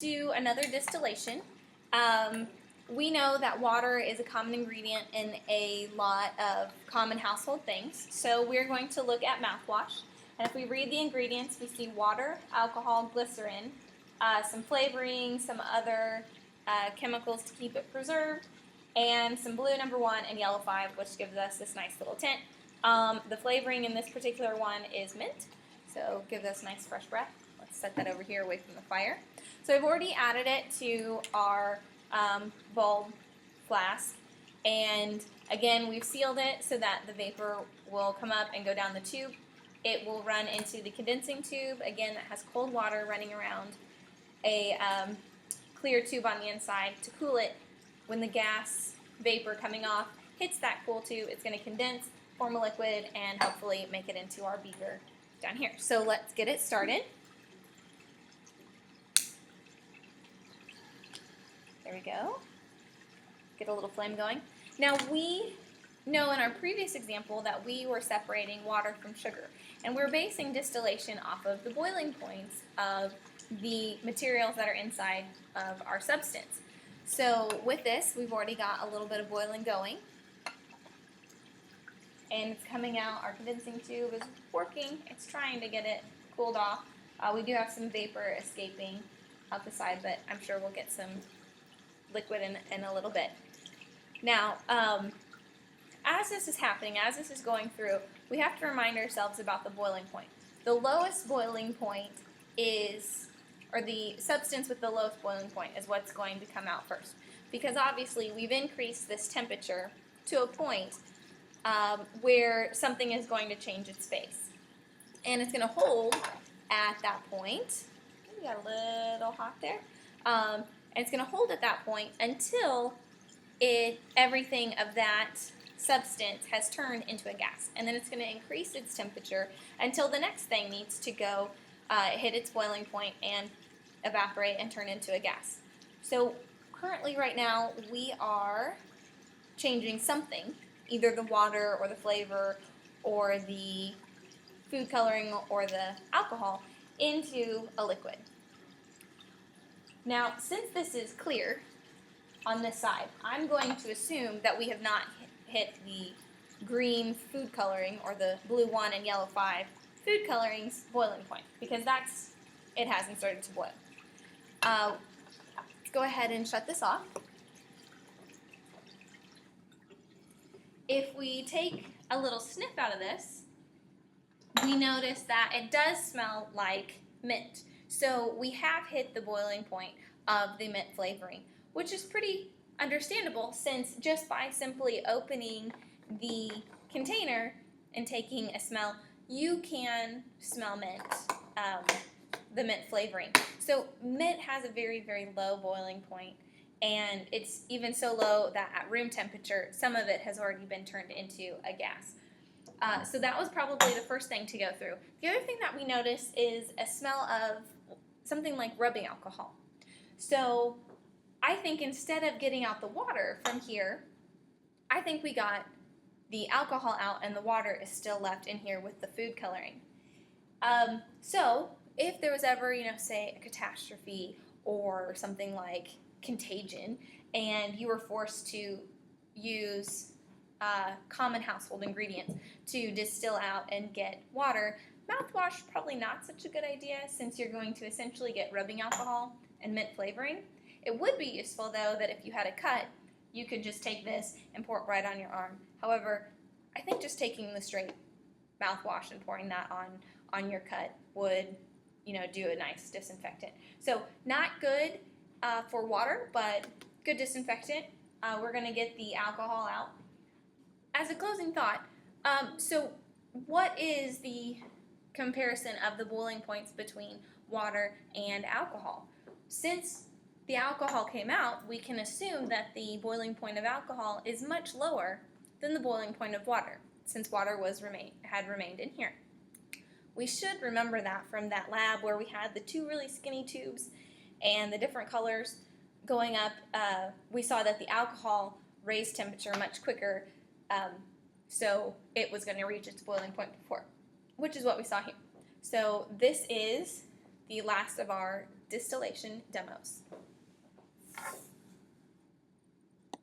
do another distillation. We know that water is a common ingredient in a lot of common household things, so we're going to look at mouthwash. And if we read the ingredients, we see water, alcohol, glycerin, some flavoring, some other chemicals to keep it preserved, and some blue number 1 and yellow 5, which gives us this nice little tint. The flavoring in this particular one is mint, so gives us nice fresh breath. Let's set that over here away from the fire. So I've already added it to our bulb flask, and again we've sealed it so that the vapor will come up and go down the tube. It will run into the condensing tube, again that has cold water running around a clear tube on the inside to cool it. When the gas vapor coming off hits that cool tube, it's going to condense, form a liquid, and hopefully make it into our beaker down here. So let's get it started. There we go. Get a little flame going. Now we know in our previous example that we were separating water from sugar, and we're basing distillation off of the boiling points of the materials that are inside of our substance. So with this, we've already got a little bit of boiling going, and it's coming out. Our condensing tube is working. It's trying to get it cooled off. We do have some vapor escaping out the side, but I'm sure we'll get some liquid in a little bit. Now, as this is happening, as this is going through, we have to remind ourselves about the boiling point. The lowest boiling point is, or the substance with the lowest boiling point is what's going to come out first. Because obviously we've increased this temperature to a point where something is going to change its phase. And it's going to hold at that point. We got a little hot there. And it's going to hold at that point until everything of that substance has turned into a gas. And then it's going to increase its temperature until the next thing needs to go hit its boiling point and evaporate and turn into a gas. So currently right now we are changing something, either the water or the flavor or the food coloring or the alcohol, into a liquid. Now, since this is clear on this side, I'm going to assume that we have not hit the green food coloring or the blue 1 and yellow 5 food coloring's boiling point, because it hasn't started to boil. Let's go ahead and shut this off. If we take a little sniff out of this, we notice that it does smell like mint. So we have hit the boiling point of the mint flavoring, which is pretty understandable, since just by simply opening the container and taking a smell, you can smell mint, the mint flavoring. So mint has a very, very low boiling point, and it's even so low that at room temperature, some of it has already been turned into a gas. So that was probably the first thing to go through. The other thing that we notice is a smell of something like rubbing alcohol. So I think instead of getting out the water from here, I think we got the alcohol out and the water is still left in here with the food coloring. So if there was ever, say a catastrophe or something like Contagion, and you were forced to use common household ingredients to distill out and get water, mouthwash probably not such a good idea, since you're going to essentially get rubbing alcohol and mint flavoring. It would be useful though that if you had a cut, you could just take this and pour it right on your arm. However, I think just taking the straight mouthwash and pouring that on your cut would, do a nice disinfectant. So not good for water, but good disinfectant. We're going to get the alcohol out. As a closing thought, so what is the comparison of the boiling points between water and alcohol? Since the alcohol came out, we can assume that the boiling point of alcohol is much lower than the boiling point of water, since water had remained in here. We should remember that from that lab where we had the two really skinny tubes and the different colors going up. We saw that the alcohol raised temperature much quicker, so it was going to reach its boiling point before, which is what we saw here. So this is the last of our distillation demos.